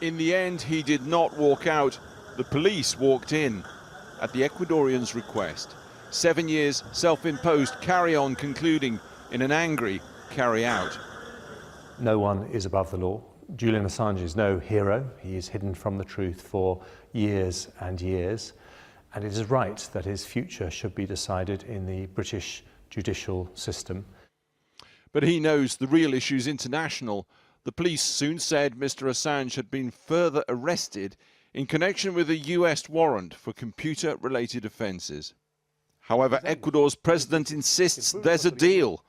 In the end, he did not walk out. The police walked in at the Ecuadorian's request. 7 years self-imposed carry-on concluding in an angry carry-out. No one is above the law. Julian Assange is no hero. He is hidden from the truth for years and years. And it is right that his future should be decided in the British judicial system. But he knows the real issue is international. The police soon said Mr. Assange had been further arrested in connection with a US warrant for computer-related offences. However, Ecuador's president insists there's a deal.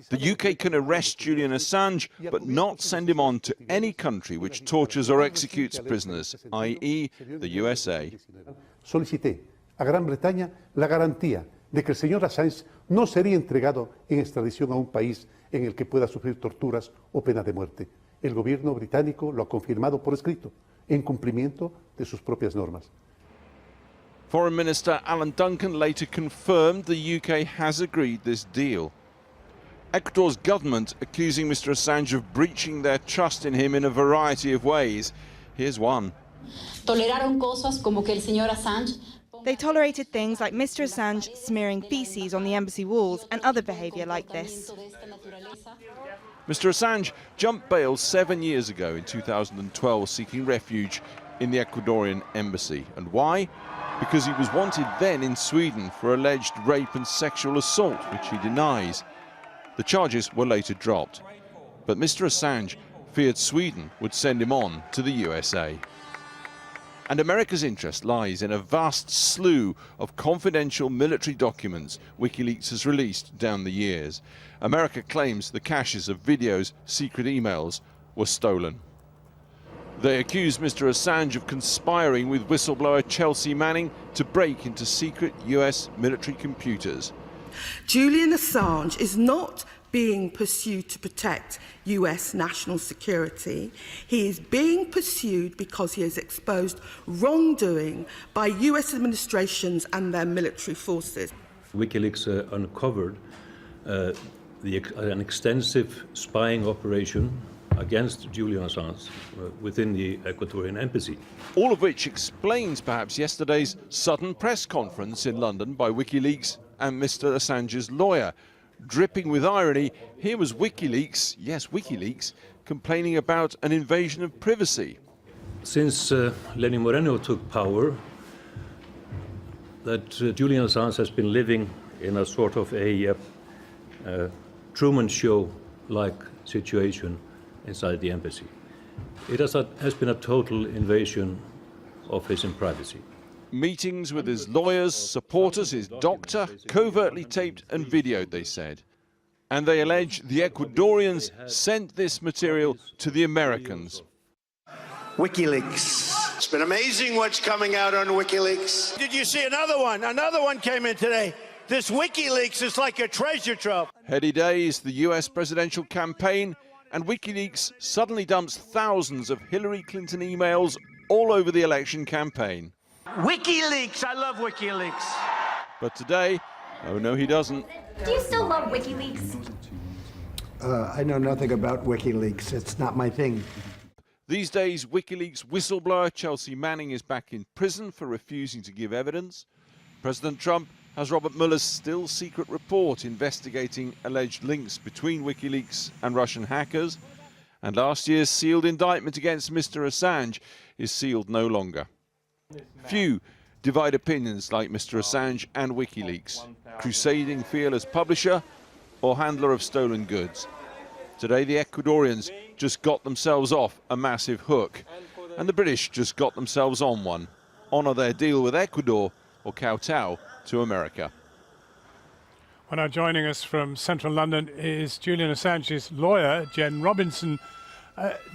The UK can arrest Julian Assange, but not send him on to any country which tortures or executes prisoners, i.e. the USA. Solicité a Gran Bretaña la garantía de que el señor Assange no sería entregado en extradición a un país en el que pueda sufrir torturas o pena de muerte. El gobierno británico lo ha confirmado por escrito, en cumplimiento de sus propias normas. Foreign Minister Alan Duncan later confirmed the UK has agreed this deal. Ecuador's government accusing Mr. Assange of breaching their trust in him in a variety of ways. Here's one. Toleraron cosas como que el señor Assange. They tolerated things like Mr. Assange smearing feces on the embassy walls and other behaviour like this. Mr. Assange jumped bail 7 years ago in 2012 seeking refuge in the Ecuadorian embassy. And why? Because he was wanted then in Sweden for alleged rape and sexual assault, which he denies. The charges were later dropped. But Mr. Assange feared Sweden would send him on to the USA. And America's interest lies in a vast slew of confidential military documents WikiLeaks has released down the years. America claims the caches of videos, secret emails were stolen. They accuse Mr. Assange of conspiring with whistleblower Chelsea Manning to break into secret US military computers. Julian Assange is not being pursued to protect US national security. He is being pursued because he has exposed wrongdoing by US administrations and their military forces. WikiLeaks uncovered an extensive spying operation against Julian Assange within the Ecuadorian embassy. All of which explains perhaps yesterday's sudden press conference in London by WikiLeaks and Mr. Assange's lawyer. Dripping with irony, here was WikiLeaks, yes WikiLeaks, complaining about an invasion of privacy. Since Lenin Moreno took power, that Julian Assange has been living in a sort of a Truman Show-like situation inside the embassy. It has been a total invasion of his privacy. Meetings with his lawyers, supporters, his doctor, covertly taped and videoed, they said. And they allege the Ecuadorians sent this material to the Americans. WikiLeaks. It's been amazing what's coming out on WikiLeaks. Did you see another one? Another one came in today. This WikiLeaks is like a treasure trove. Heady days, the US presidential campaign, and WikiLeaks suddenly dumps thousands of Hillary Clinton emails all over the election campaign. WikiLeaks! I love WikiLeaks. But today, oh no he doesn't. Do you still love WikiLeaks? I know nothing about WikiLeaks. It's not my thing. These days, WikiLeaks whistleblower Chelsea Manning is back in prison for refusing to give evidence. President Trump has Robert Mueller's still secret report investigating alleged links between WikiLeaks and Russian hackers. And last year's sealed indictment against Mr. Assange is sealed no longer. Few divide opinions like Mr. Assange and WikiLeaks, crusading fearless publisher or handler of stolen goods. Today the Ecuadorians just got themselves off a massive hook, and the British just got themselves on one. Honour their deal with Ecuador or kowtow to America. Well, now joining us from central London is Julian Assange's lawyer, Jen Robinson.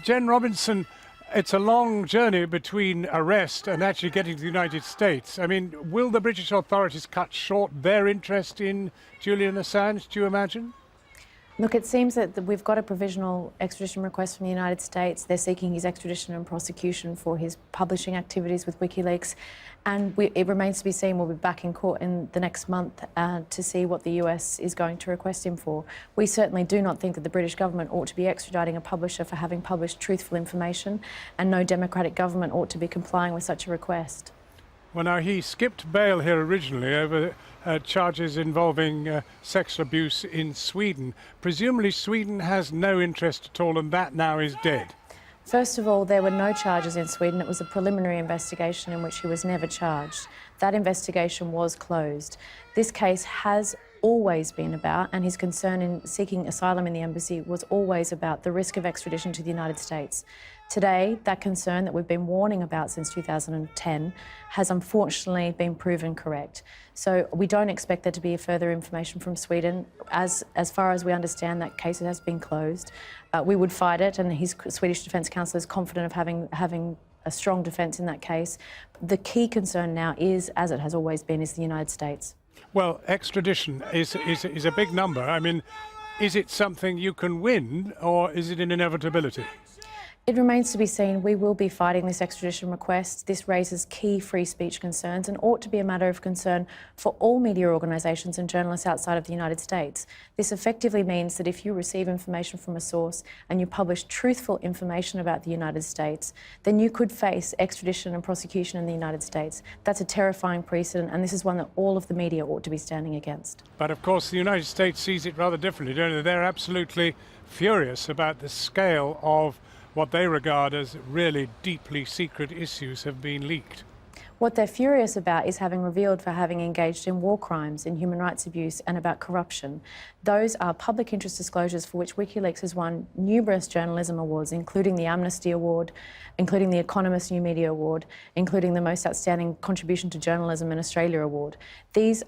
Jen Robinson, it's a long journey between arrest and actually getting to the United States. I mean, will the British authorities cut short their interest in Julian Assange, do you imagine? Look, it seems that we've got a provisional extradition request from the United States. They're seeking his extradition and prosecution for his publishing activities with WikiLeaks. And it remains to be seen. We'll be back in court in the next month to see what the US is going to request him for. We certainly do not think that the British government ought to be extraditing a publisher for having published truthful information, and no democratic government ought to be complying with such a request. Well, now, he skipped bail here originally over charges involving sexual abuse in Sweden. Presumably Sweden has no interest at all, and that now is dead. First of all, there were no charges in Sweden. It was a preliminary investigation in which he was never charged. That investigation was closed. This case has always been about, and his concern in seeking asylum in the embassy was always about the risk of extradition to the United States. Today, that concern that we've been warning about since 2010 has unfortunately been proven correct. So we don't expect there to be further information from Sweden. As far as we understand, that case has been closed. We would fight it, and his Swedish Defence Counsel is confident of having a strong defence in that case. The key concern now is, as it has always been, is the United States. Well, extradition is a big number. I mean, is it something you can win, or is it an inevitability? It remains to be seen. We will be fighting this extradition request. This raises key free speech concerns and ought to be a matter of concern for all media organisations and journalists outside of the United States. This effectively means that if you receive information from a source and you publish truthful information about the United States, then you could face extradition and prosecution in the United States. That's a terrifying precedent, and this is one that all of the media ought to be standing against. But of course the United States sees it rather differently, don't they? They're absolutely furious about the scale of what they regard as really deeply secret issues have been leaked. What they're furious about is having revealed for having engaged in war crimes, in human rights abuse, and about corruption. Those are public interest disclosures for which WikiLeaks has won numerous journalism awards, including the Amnesty Award, including the Economist New Media Award, including the Most Outstanding Contribution to Journalism in Australia Award. This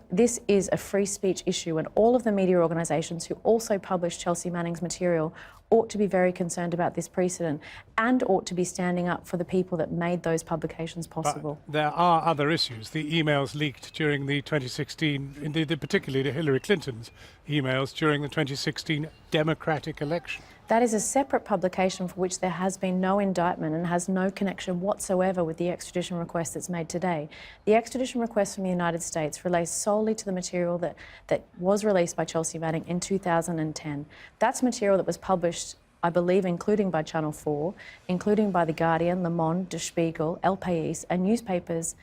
is a free speech issue, and all of the media organisations who also published Chelsea Manning's material ought to be very concerned about this precedent and ought to be standing up for the people that made those publications possible. But there are other issues. The emails leaked during the 2016, particularly Hillary Clinton's emails during the 2016 Democratic election. That is a separate publication for which there has been no indictment and has no connection whatsoever with the extradition request that's made today. The extradition request from the United States relates solely to the material that was released by Chelsea Manning in 2010. That's material that was published, I believe, including by Channel 4, including by The Guardian, Le Monde, Der Spiegel, El País, and newspapers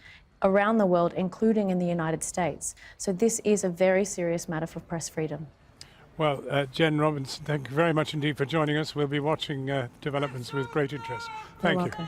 around the world, including in the United States. So this is a very serious matter for press freedom. Well, Jen Robinson, thank you very much indeed for joining us. We'll be watching developments with great interest. Thank you. You're welcome.